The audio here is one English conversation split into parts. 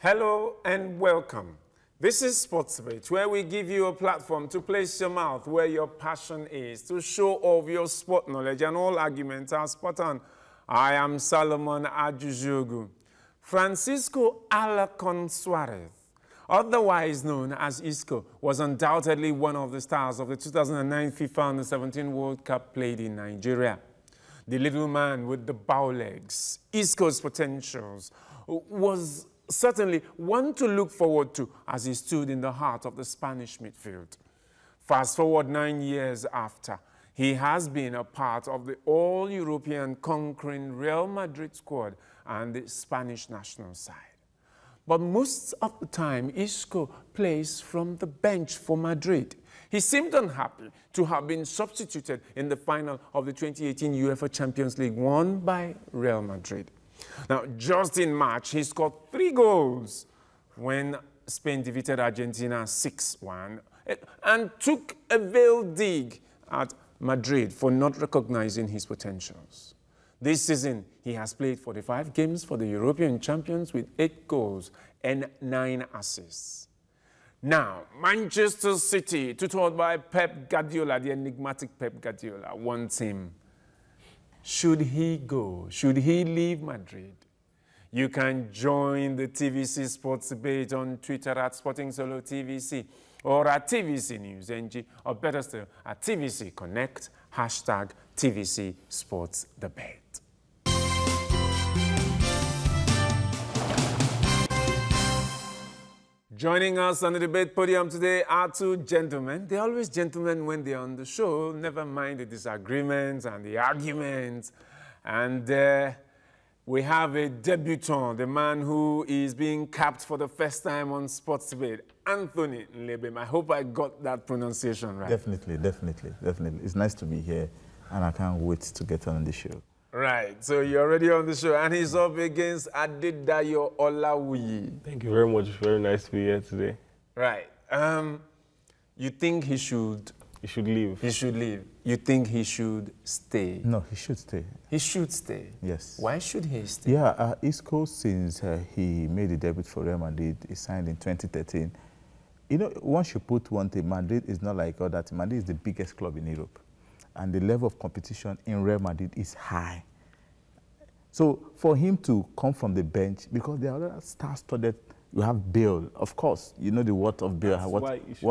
Hello and welcome. This is Sports Debate, where we give you a platform to place your mouth where your passion is, to show off your sport knowledge, and all arguments are spot on. I am Solomon Ajujogu. Francisco Alarcon Suarez, otherwise known as Isco, was undoubtedly one of the stars of the 2009 FIFA Under-17 World Cup played in Nigeria. The little man with the bow legs, Isco's potentials, was certainly one to look forward to as he stood in the heart of the Spanish midfield. Fast forward 9 years after, he has been a part of the all-European conquering Real Madrid squad and the Spanish national side. But most of the time, Isco plays from the bench for Madrid. He seemed unhappy to have been substituted in the final of the 2018 UEFA Champions League won by Real Madrid. Now, just in March, he scored 3 goals when Spain defeated Argentina 6-1 and took a veiled dig at Madrid for not recognizing his potentials. This season, he has played 45 games for the European champions with 8 goals and 9 assists. Now, Manchester City, tutored by Pep Guardiola, the enigmatic Pep Guardiola, wants him. Should he go? Should he leave Madrid? You can join the TVC Sports Debate on Twitter at SportingSoloTVC or at TVC News NG, or better still, at TVC Connect, hashtag TVC Sports Debate. Joining us on the debate podium today are 2 gentlemen. They're always gentlemen when they're on the show, never mind the disagreements and the arguments. And we have a debutant, the man who is being capped for the first time on Sports Debate, Anthony Lebem. I hope I got that pronunciation right. Definitely. It's nice to be here, and I can't wait to get on the show. Right, so you're already on the show, and he's up against Adedayo Olawuyi. Thank you very much. Very nice to be here today. Right. You think he should... He should leave. He should leave. You think he should stay? No, he should stay. He should stay? Yes. Why should he stay? Yeah, Isco, since he made the debut for Real Madrid, he signed in 2013. You know, once you put one thing, Madrid is not like other teams. Madrid is the biggest club in Europe. And the level of competition in Real Madrid is high. So for him to come from the bench, because there are other star-studded, you have Bale, of course, you know the worth of Bale.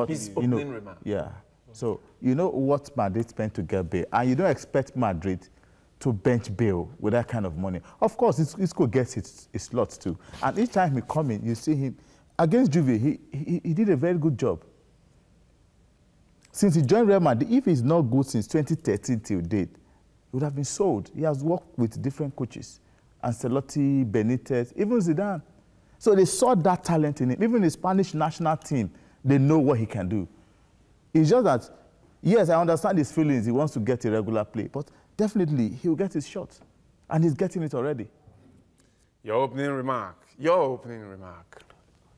His opening remark. Yeah. So you know what Madrid spent to get Bale, and you don't expect Madrid to bench Bale with that kind of money. Of course, Isco gets his slots too. And each time he comes in, you see him, against Juve, he did a very good job. Since he joined Real Madrid, if he's not good since 2013 till date, he would have been sold. He has worked with different coaches, Ancelotti, Benitez, even Zidane. So they saw that talent in him. Even the Spanish national team, they know what he can do. It's just that, yes, I understand his feelings. He wants to get a regular play, but definitely he'll get his shot, and he's getting it already. Your opening remark. Your opening remark.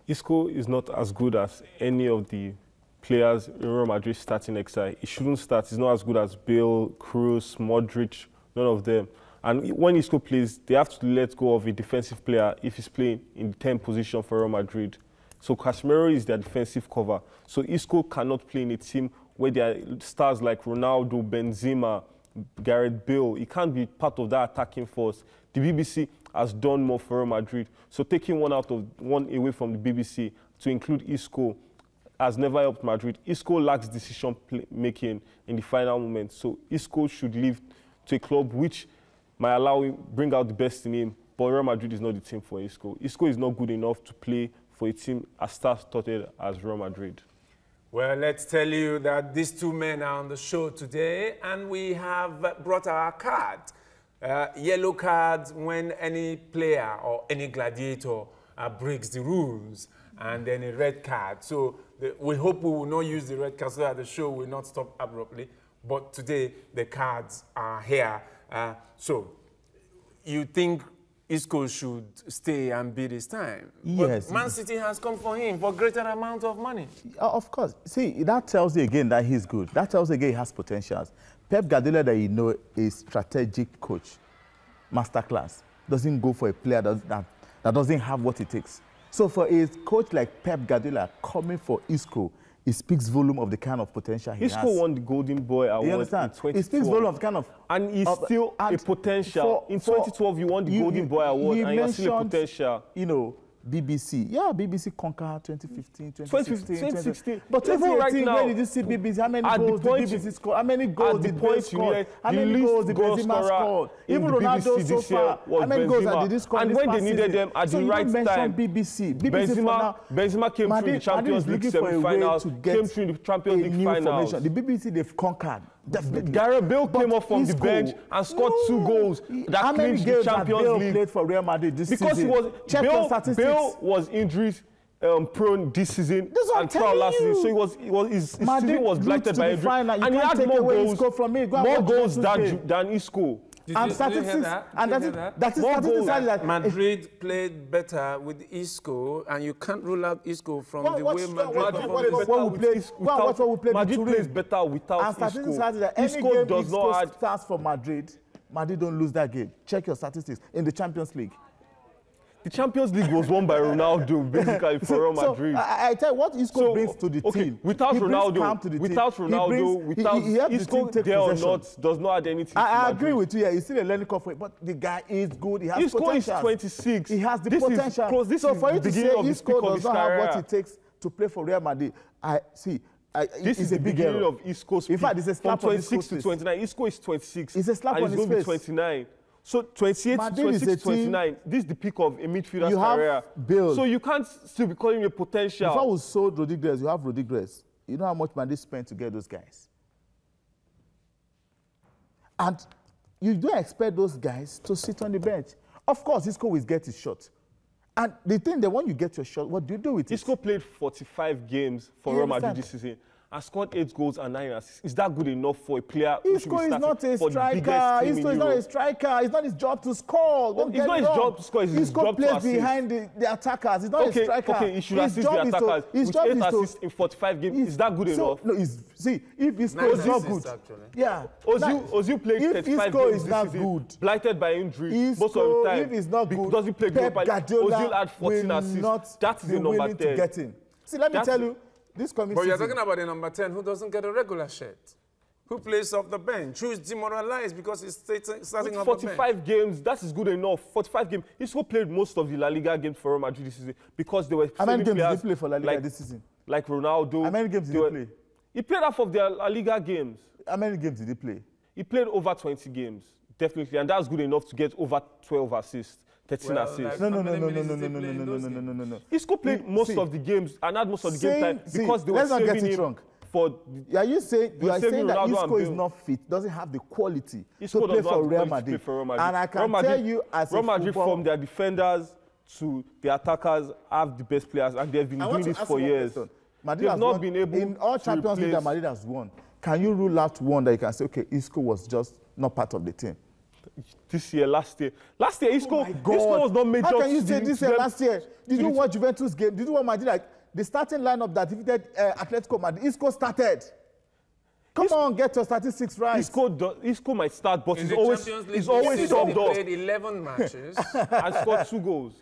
Isco is not as good as any of the players in Real Madrid starting next side. He shouldn't start. He's not as good as Bale, Kroos, Modric, none of them. And when Isco plays, they have to let go of a defensive player if he's playing in the 10th position for Real Madrid. So Casemiro is their defensive cover. So Isco cannot play in a team where there are stars like Ronaldo, Benzema, Gareth Bale. He can't be part of that attacking force. The BBC has done more for Real Madrid. So taking one away from the BBC to include Isco has never helped Madrid. Isco lacks decision-making in the final moment. So Isco should leave to a club which might allow him bring out the best in him. But Real Madrid is not the team for Isco. Isco is not good enough to play for a team as star-studded as Real Madrid. Well, let's tell you that these 2 men are on the show today, and we have brought our card. Yellow cards when any player or any gladiator breaks the rules, and then a red card. So we hope we will not use the red card so that the show will not stop abruptly. But today, the cards are here. So you think Isco should stay and bid his time? Yes. But Man City has come for him for greater amount of money. Of course. See, that tells you again that he's good. That tells you again he has potentials. Pep Guardiola, that you know, is strategic coach, masterclass. Doesn't go for a player that doesn't have what it takes. So for a coach like Pep Guardiola coming for Isco, it speaks volume of the kind of potential he has. Isco won the Golden Boy Award in 2012. It speaks volume of the kind of... And he's still a potential. In 2012, you won the Golden Boy Award and you're still a potential. You know, BBC. Yeah, BBC conquered 2015, 2016. But 2018, where did you see BBC? How many goals did BBC score? How many goals did Bale score? How many goals did Benzema score? Even Ronaldo so far, how many goals did he score? And when they needed them at the right time, Benzema came through the Champions League semi-finals, came through the Champions League finals. The BBC, they've conquered. Definitely. Gareth Bale came off from the bench and scored 2 goals that clinched the Champions League. Played for Real Madrid this because season? Bale was injuries prone this season and throughout last season. So his season was blighted by injury. And he had more goals than Isco. Did you hear that? Madrid played better with Isco, and you can't rule out Isco from the way Madrid plays better without Isco. And statistics has that any game Isco starts for Madrid, Madrid don't lose that game. Check your statistics in the Champions League. The Champions League was won by Ronaldo, basically, for Real Madrid. So I tell you what Isco brings to the team. Without Ronaldo, Isco, there or not, does not add anything. I agree with you. Yeah, he's still a learning curve, but the guy is good. He has potential. Isco is 26. He has the potential. So for you to say Isco does not have what it takes to play for Real Madrid, this is a big error of Isco's. In fact, it's a slap on his face. From 26 to 29, Isco is 26. It's a slap on his face. 29. So 28 to 26 to 29, this is the peak of a midfielder's career. Bale. So you can't still be calling him a potential. Before we sold Rodriguez, you have Rodriguez. You know how much Madrid spent to get those guys. And you don't expect those guys to sit on the bench. Of course, Isco will get his shot. And the thing that when you get your shot, what do you do with it? Isco played 45 games for Real Madrid this season. I scored 8 goals and 9 assists. Is that good enough for a player? Isco is not a striker. Isco is not a striker. It's not his job to score. It's not his job to score. It's his job to assist. Isco plays behind the attackers. He's not a striker. Okay, he should assist the attackers. His job is to assist in 45 games. Is that good enough? No, see, if Isco is not good, yeah. Ozil played 35 games this season, blighted by injury most of the time. If he's not good, doesn't play Europa League. Ozil had 14 assists. That is the number 10. See, let me tell you. But you're talking about the number 10 who doesn't get a regular shirt, who plays off the bench, who is demoralized because he's starting off the bench. 45 games, that is good enough. 45 games. Isco played most of the La Liga games for Real Madrid this season because they were. How many games did he play for La Liga this season? Like Ronaldo. How many games did he play? He played half of their La Liga games. How many games did he play? He played over 20 games, definitely, and that's good enough to get over 12 assists. 13 assists. No. Isco played most of the games and had most of the game time because they were saving him for. Are you saying that Isco is not fit, doesn't have the quality to play for Real Madrid? And I can tell you, as Real Madrid, from their defenders to their attackers, have the best players, and they've been doing this for years. Madrid has not been able in all Champions League that Madrid has won. Can you rule out one that you can say, okay, Isco was just not part of the team? This year, last year, Isco was not major. How can you say this year, last year? Did you watch Juventus game? Did you watch Madrid? Like the starting lineup that defeated Atletico Madrid, Isco started. Come on, get your statistics right. Isco might start, but he's always subbed off. He played 11 matches and scored 2 goals.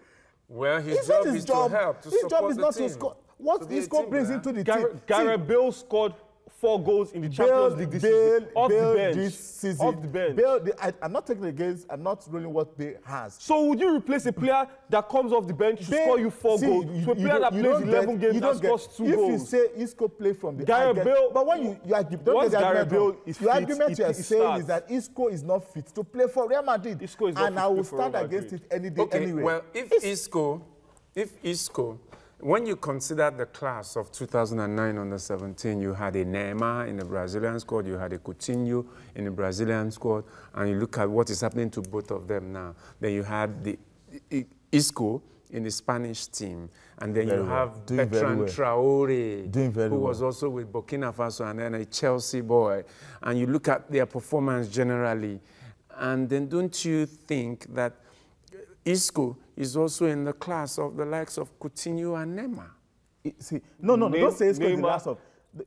Well, his job is to help, to support the team. To score. What Isco brings into the team? Gareth Bale scored 4 goals in the Champions League this season. Off the bench. I'm not taking against, I'm not ruling what Bale has. So would you replace a player that comes off the bench to score you 4 goals to a player that plays 11 games and scores 2 goals? If you say Isco play from the Gareth Bale, but when you argue, don't get the argument. The argument you are saying is that Isco is not fit to play for Real Madrid. Isco is not fit and I will stand against it any day anyway. Well, if Isco, when you consider the class of 2009 under-17, you had a Neymar in the Brazilian squad, you had a Coutinho in the Brazilian squad, and you look at what is happening to both of them now. Then you had the Isco in the Spanish team, and then you have Bertrand Traoré, who was also with Burkina Faso, and then a Chelsea boy. And you look at their performance generally, and then don't you think that Isco is also in the class of the likes of Coutinho and Neymar? See, no, don't say Isco is in the class of.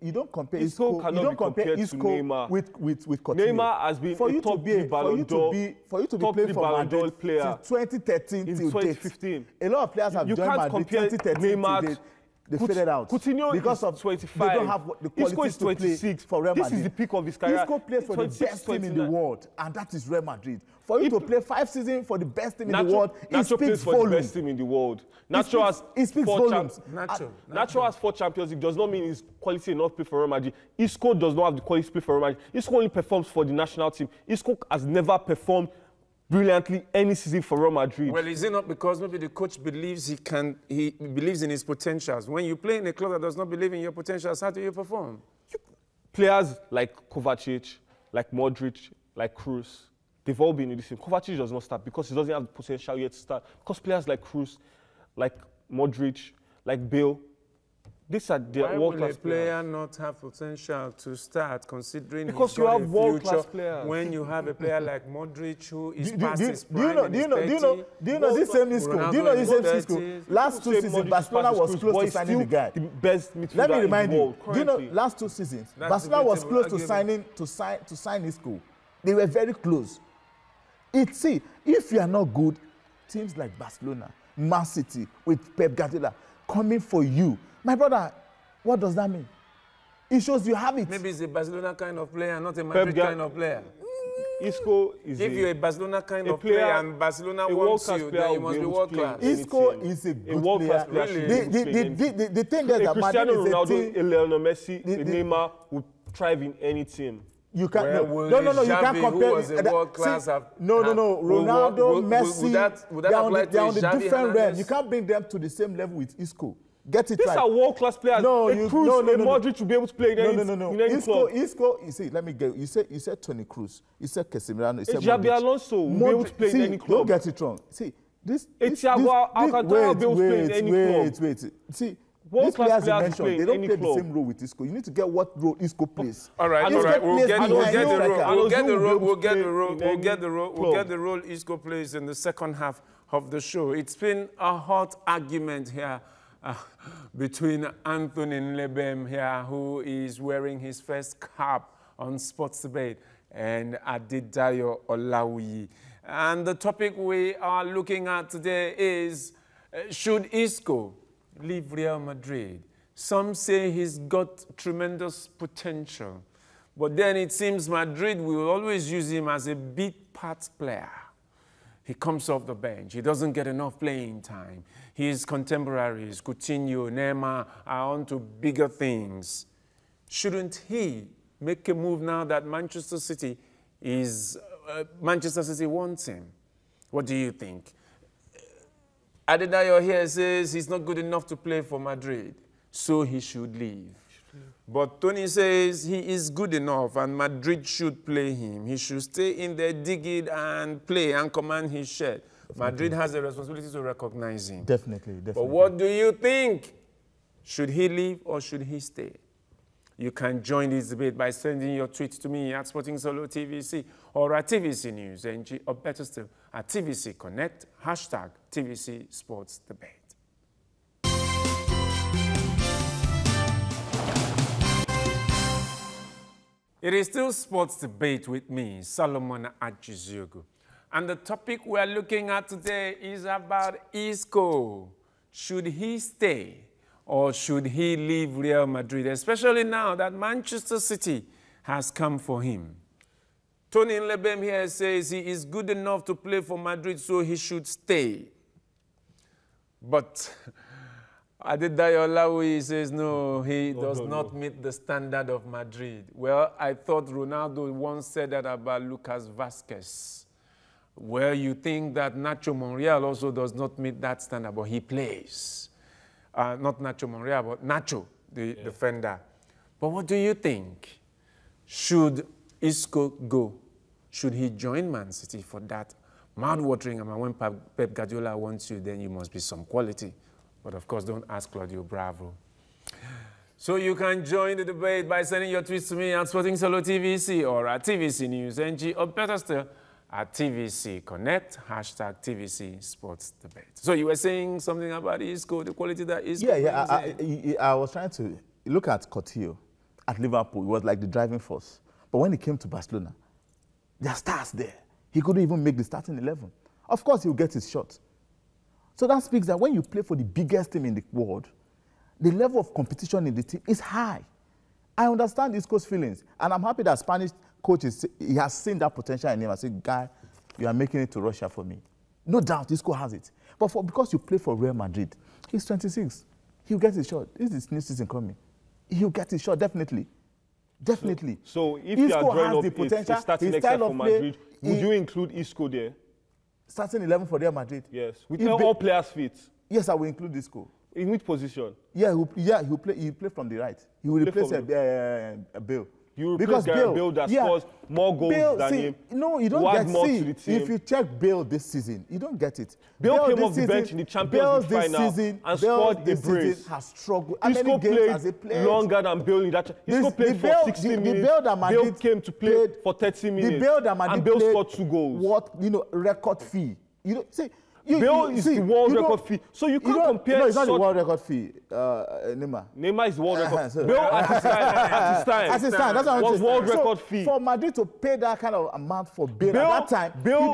You don't compare Isco Isco. cannot You don't be compare compared to Isco Neymar. with Coutinho. Neymar has been for a you top to be Ballon d'Or, for you to be top playing for Ballon d'Or Madrid player since 2013 in till 2015. date. A lot of players have You joined can't Madrid compare 2013 Neymar till date. They faded out. Coutinho because is of 25. They don't have the Isco qualities is to play 26. for Real Madrid. This is the peak of his career. Isco plays for the 26, best team in the 29. world, and that is Real Madrid. For you to play 5 seasons for the best team in the world, it Nacho speaks plays for volumes. the best team in the world. It speaks volumes. Nacho has 4 Champions League. Does not mean his quality enough to play for Real Madrid. Isco does not have the quality to play for Real Madrid. Isco only performs for the national team. Isco has never performed brilliantly any season for Real Madrid. Well, is it not because maybe the coach believes he believes in his potentials? When you play in a club that does not believe in your potentials, how do you perform? Players like Kovacic, like Modric, like Kroos, they've all been in this team. Kovacic does not start because he doesn't have the potential yet to start. Because players like Kroos, like Modric, like Bale, these are their world-class players. Why will a player not have potential to start, considering because you have world-class players? When you have a player like Modric who is past his Do you know this same Isco? Do you know this same Isco? Last 2 seasons, Barcelona was close to signing the guy. The best midfielder. Let me remind in the you. world, Do you know last 2 seasons, Barcelona was close to sign Isco. They were very close. See, if you are not good, teams like Barcelona, Man City, with Pep Guardiola coming for you. My brother, what does that mean? It shows you have it. Maybe he's a Barcelona kind of player, not a Madrid kind of player. Isco is if you're a Barcelona kind of player and Barcelona wants you, then you must be world class. Isco is a good player. Really? The thing is that Cristiano Ronaldo, Ronaldo, Messi, Neymar would thrive in any team. You can't. Well, no. You can't compare. No. Ronaldo, Messi. They are on the different realm. You can't bring them to the same level with Isco. Get it These right. are world-class players. No, Modric to be able to play in any club. Isco. You see, let me get. You said Toni Kroos. You said Casemiro. You said Xabi Alonso will be able to play in any club. Don't get it wrong. See, Thiago Alcantara will be able to play in any club. Wait. See. These players you mentioned, they don't play the same role with Isco. You need to get what role Isco plays. All right. We'll get the role Isco plays in the second half of the show. It's been a hot argument here between Anthony Lebem here, who is wearing his first cap on Sports Debate, and Adedayo Olawiyi. And the topic we are looking at today is, should Isco leave Real Madrid? Some say he's got tremendous potential, but then it seems Madrid will always use him as a big part player. He comes off the bench. He doesn't get enough playing time. His contemporaries, Coutinho, Neymar, are on to bigger things. Shouldn't he make a move now that Manchester City wants him? What do you think? Adedayo here says he's not good enough to play for Madrid, so he should leave. But Tony says he is good enough and Madrid should play him. He should stay in there, dig it and play and command his shirt. Madrid has a responsibility to recognize him. Definitely. But what do you think? Should he leave or should he stay? You can join this debate by sending your tweets to me at Sporting Solo TVC or at TVC News NG, or better still, at TVC Connect, hashtag TVC Sports Debate. It is still Sports Debate with me, Solomon Achiziogu. And the topic we're looking at today is about Isco. Should he stay or should he leave Real Madrid, especially now that Manchester City has come for him? Tony Lebem here says he is good enough to play for Madrid, so he should stay. But Adedayo Olawiyi says no, he does not meet the standard of Madrid. Well, I thought Ronaldo once said that about Lucas Vazquez. Well, you think that Nacho Monreal also does not meet that standard, but he plays. Not Nacho Monreal, but Nacho, the defender. But what do you think? Should Isco go? Should he join Man City for that mouth-watering? I mean, when Pep Guardiola wants you, then you must be some quality. But of course, don't ask Claudio Bravo. So you can join the debate by sending your tweets to me at Sporting Solo TVC or at TVC News NG, or better still, at TVC Connect, hashtag TVC Sports Debate. So you were saying something about Isco, the quality that Isco brings in. I was trying to look at Coutinho. at Liverpool. He was like the driving force. But when he came to Barcelona, there are stars there. He couldn't even make the starting 11. Of course, he'll get his shot. So that speaks that when you play for the biggest team in the world, the level of competition in the team is high. I understand Isco's feelings, and I'm happy that Spanish coach he has seen that potential in him and said, "Guy, you are making it to Russia for me." No doubt, Isco has it. But because you play for Real Madrid, he's 26. He'll get his shot. This is new season coming. He'll get his shot, definitely. Definitely. So if you are drawing up a starting next year for Madrid, would you include Isco there? Starting 11 for Real Madrid? Yes. With all players fit? Yes, I will include Isco. In which position? Yeah, he'll play from the right. He will replace Bale. You replace Bale that scores more goals than him. No, you don't get it. If you check Bale this season, you don't get it. Bale came off the bench in the Champions League final and scored a brace. Has struggled. Isco played longer than Bale in that. Isco played for 60 minutes. Bale came to play for 30 minutes. And Bale scored 2 goals. What, record fee. Bale is the world record fee. So you can't compare. No, it's not the world record fee. Neymar. Neymar is the world record. Bale at his time. That's what was world record fee. For Madrid to pay that kind of amount for Bale at that time, Bale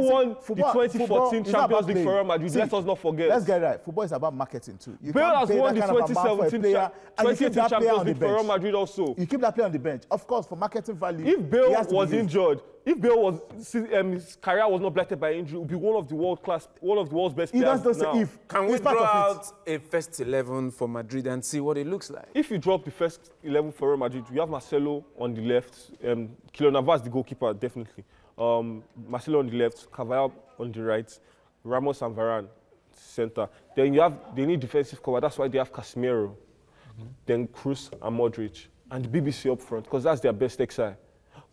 won the 2014 Champions League for Real Madrid. Let us not forget. Let's get it right. Football is about marketing too. Bale has won the 2017 Champions League for Real Madrid also. You keep that player on the bench. Of course, for marketing value. If Bale was injured, if Bale was his career was not blighted by injury, it would be one of the world's best players now. Can we draw out a first 11 for Madrid and see what it looks like? If you drop the first 11 for Real Madrid, we have Marcelo on the left, Kylian Navas the goalkeeper definitely. Marcelo on the left, Carvajal on the right, Ramos and Varane center. Then they need defensive cover. That's why they have Casemiro, then Kroos and Modric, and the BBC up front because that's their best XI.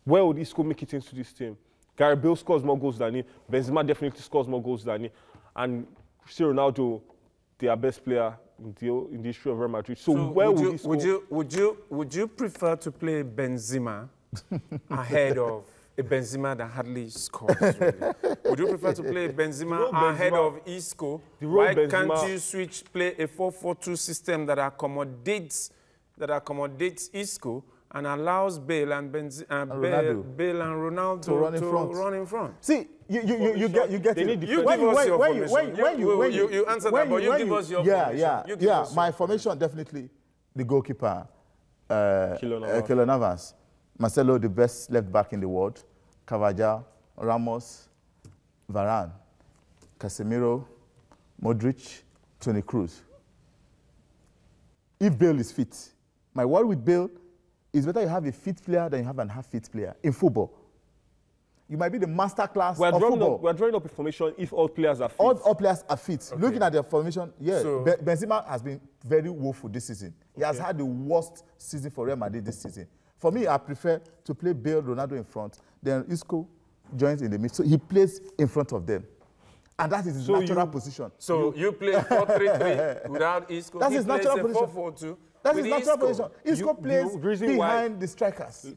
Where would Isco make it into this team? Gareth Bale scores more goals than him. Benzema definitely scores more goals than him, and Cristiano Ronaldo, their best player in the history of Real Madrid. So where would Isco? Would you prefer to play Benzema ahead of a Benzema that hardly scores? Really? Would you prefer to play Benzema ahead of Isco? Why can't you play a 4-4-2 system that accommodates Isco and allows Bale and Ronaldo to run in front? See, you get it. You give us your formation. You answer that, but you give us your formation. Yeah. My formation definitely the goalkeeper, Kylian Navas. Marcelo, the best left back in the world. Carvajal, Ramos, Varane, Casemiro, Modric, Toni Kroos. If Bale is fit, my worry with Bale is better you have a fit player than you have a half-fit player in football. You might be the master class of football. We're drawing up a formation if all players are fit. All players are fit. Okay. Looking at the formation, so, Benzema has been very woeful this season. He has had the worst season for Real Madrid this season. For me, I prefer to play Bale, Ronaldo in front, then Isco joins in the middle. So he plays in front of them. And that is his natural position. So you play 4-3-3 without Isco. That's his natural position. 4-4-2. That's his natural position. Isco plays behind the strikers.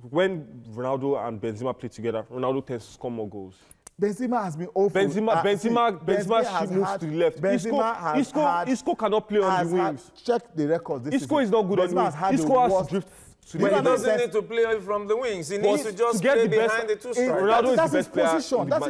When Ronaldo and Benzema play together, Ronaldo tends to score more goals. Benzema has been awful. Benzema moves to the left. Isco cannot play on the wings. Check the records this Isco is not good on the wings. Isco has to drift. He doesn't need to play from the wings. He needs to just play behind the two strikers. Ronaldo is the best player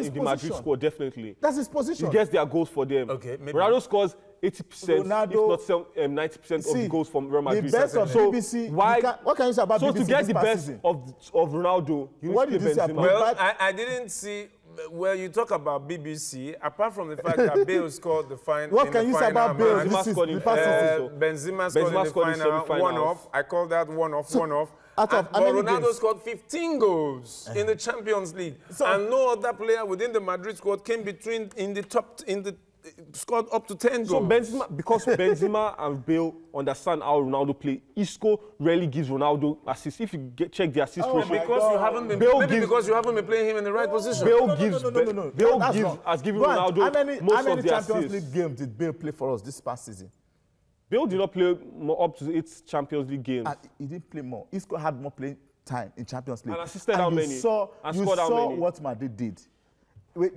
in the Madrid squad, definitely. That's his position. He gets their goals for them. Okay, Ronaldo scores 80%, if not 90% of the goals from Real Madrid. The best of BBC. What can you say about BBC? So to get the best of Ronaldo, you need to play Benzema. Well, I didn't see. Well, you talk about BBC, apart from the fact that Bale scored the final. What can you say about Bale? Benzema scored in the final, one-off. I call that one-off. But Ronaldo scored 15 goals in the Champions League. And no other player within the Madrid squad came scored up to 10 goals. So Benzema, because Benzema and Bale understand how Ronaldo play, Isco rarely gives Ronaldo assists. If you check the assist ratio, because you haven't been playing him in the right position. Bale has given Ronaldo most of the assists. How many Champions League games did Bale play for us this past season? Bale did not play up to 8 Champions League games. He didn't play more. Isco had more playing time in Champions League. And assisted how many? You saw what Madrid did.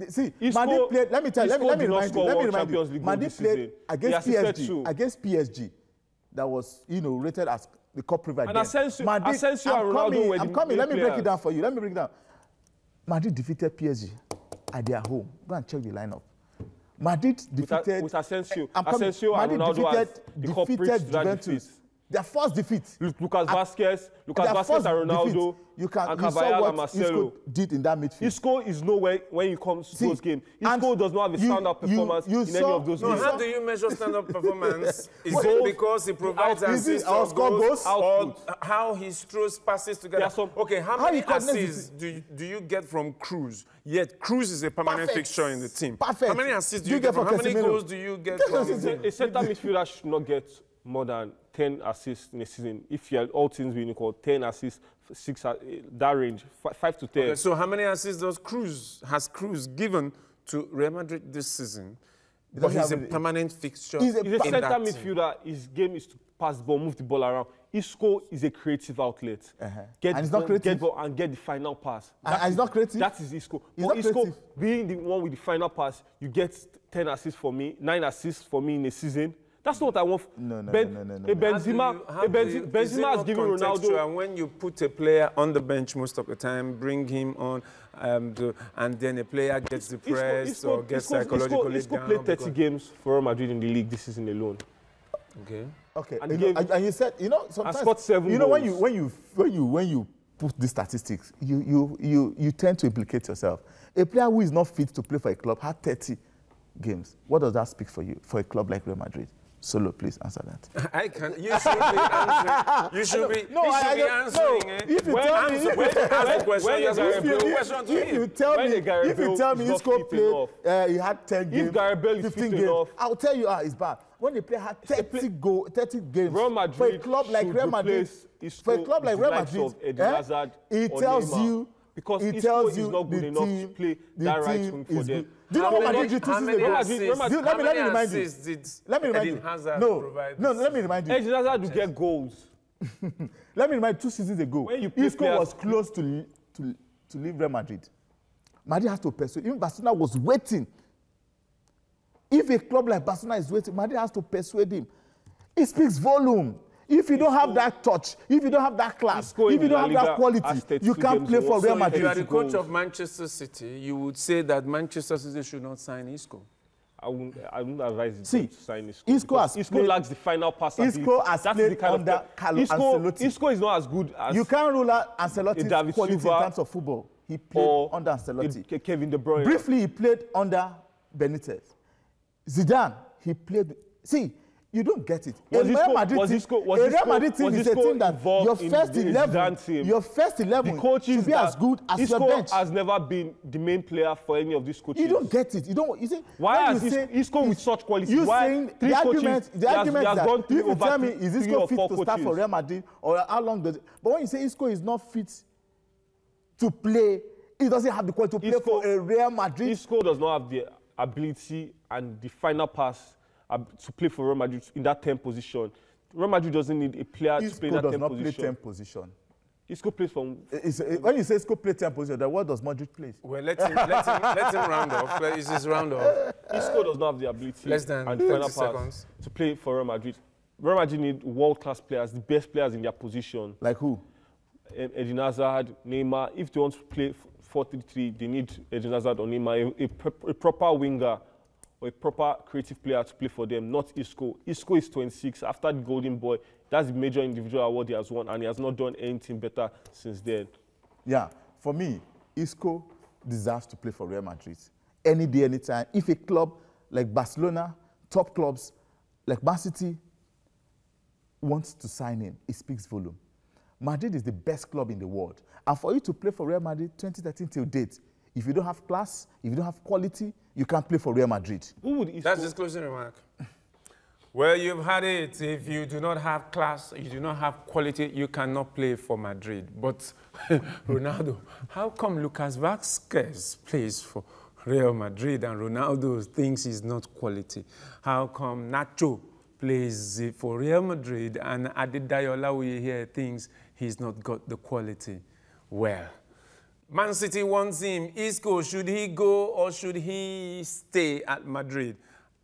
See, Isco, Madrid played. Let me remind you. Madrid played against PSG. that was, rated as the cup rival. And Asensio and Ronaldo were the I'm coming. main Let me break players. it down for you. Let me break it down. Madrid defeated PSG at their home. Go and check the lineup. Madrid defeated... With Asensio. I'm coming. Asensio and Madrid Ronaldo as the defeated Juventus. Their first defeat. Lucas Vazquez and Ronaldo, and Carvajal and Marcelo. Isco did in that midfield. Isco is nowhere when it comes to those games. Isco does not have a stand-up performance in any of those games. How do you measure stand-up performance? Is it because he provides assists or goals, or how he throws passes together? Okay, how many assists do you get from Cruz? Yet Cruz is a permanent fixture in the team. Perfect. How many assists do you get from? How many goals do you get from? A centre midfielder should not get more than 10 assists in a season. If you had all teams being equal, 10 assists, 6, that range, 5 to 10. Okay, so how many assists has Cruz given to Real Madrid this season? But he's a permanent fixture. He's a centre midfielder. His game is to pass the ball, move the ball around. Isco is a creative outlet. Get the ball, get ball, and get the final pass. And he's not creative? That is Isco. But Isco, being the one with the final pass, you get 10 assists for me, 9 assists for me in a season. That's not what I want. No. Benzema has given Ronaldo. And when you put a player on the bench most of the time, bring him on, and then a player gets depressed or gets psychologically Isco down. played 30 games for Real Madrid in the league this season alone. Okay. And you said, sometimes, scored 7 goals. when you put these statistics, you tend to implicate yourself. A player who is not fit to play for a club had 30 games. What does that speak for you, for a club like Real Madrid? Solo, please answer that. I can't. You should be answering. You should be. No, I don't. Answering. No. If you tell me, if you tell me Isco played, he had 10 games, if Garibelli 15 games, I'll tell you, it's bad. When the player had 30 games Real Madrid for a club like Real Madrid, he tells you. Because Isco is not good enough to play that right wing for them. Do you know what Madrid did 2 seasons ago? Let me remind you. Let me remind you. No, let me remind you. Eden Hazard will get goals. Let me remind you, 2 seasons ago, Isco was close to leave Real Madrid. Madrid has to persuade. Even Barcelona was waiting. If a club like Barcelona is waiting, Madrid has to persuade him. It speaks volume. If you don't have that touch, if you don't have that class, if you don't have that quality, you can't play for Real Madrid. If you are the coach of Manchester City, you would say that Manchester City should not sign Isco. I wouldn't advise you to sign Isco. Isco lacks the final pass. Isco has played under Carlo Ancelotti. Isco is not as good as... You can't rule out Ancelotti's quality in terms of football. He played under Ancelotti. Kevin De Bruyne. Briefly, he played under Benitez. Zidane, he played... See, you don't get it. A Real Madrid team is a team that your first 11 should be as good as your bench. Isco has never been the main player for any of these coaches. You don't get it. You see, why is Isco with such quality? You saying the argument that if you tell me is Isco fit to start for Real Madrid or how long does it? But when you say Isco is not fit to play, he doesn't have the quality to play for a Real Madrid. Isco does not have the ability and the final pass to play for Real Madrid in that 10 position. Real Madrid doesn't need a player to play that 10 position. Isco does not play 10 position. Isco plays from... When you say Isco play 10 position, then what does Madrid play? Well, let him round off. It's his round off. Isco does not have the ability and the final pass to play for Real Madrid. Real Madrid need world-class players, the best players in their position. Like who? Eden Hazard, Neymar. If they want to play 4-3-3, they need Eden Hazard or Neymar, a proper winger or a proper creative player to play for them, not Isco. Isco is 26. After the Golden Boy, that's the major individual award he has won, and he has not done anything better since then. Yeah, for me, Isco deserves to play for Real Madrid. Any day, anytime. If a club like Barcelona, top clubs like Man City, wants to sign him, it speaks volume. Madrid is the best club in the world. And for you to play for Real Madrid 2013 till date, if you don't have class, if you don't have quality, you can't play for Real Madrid. Who would Isco? That's his closing remark. Well, you've had it. If you do not have class, you do not have quality, you cannot play for Madrid. But Ronaldo, how come Lucas Vazquez plays for Real Madrid and Ronaldo thinks he's not quality? How come Nacho plays for Real Madrid and Adedayo Olaoye here thinks he's not got the quality? Well, Man City wants him. Isco, should he go or should he stay at Madrid?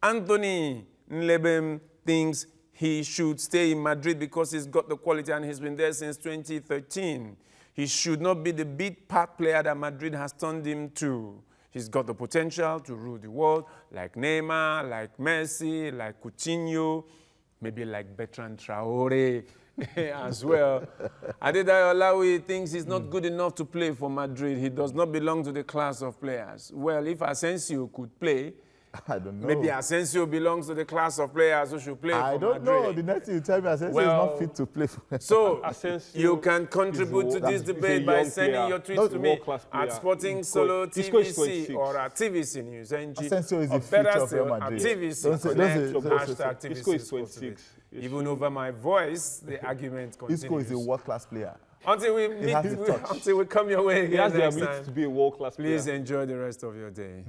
Anthony Nlebem thinks he should stay in Madrid because he's got the quality and he's been there since 2013. He should not be the big part player that Madrid has turned him to. He's got the potential to rule the world, like Neymar, like Messi, like Coutinho, maybe like Bertrand Traoré as well. Adedayo Olawi thinks he's not good enough to play for Madrid. He does not belong to the class of players. Well, if Asensio could play, I don't know. maybe Asensio belongs to the class of players who should play for Madrid. I don't know. The next thing you tell me, Asensio is not fit to play for So, Asensio you can contribute to this debate by sending your tweets to me at Sporting Solo TVC or at TVC News NG. Asensio is the future of Real Madrid. At TVC Connect, hashtag Isco TVC is 26. Even over my voice, the argument continues. Isco is a world-class player. Until we meet, until we come your way again He has the next ability time, to be a world-class player. please enjoy the rest of your day.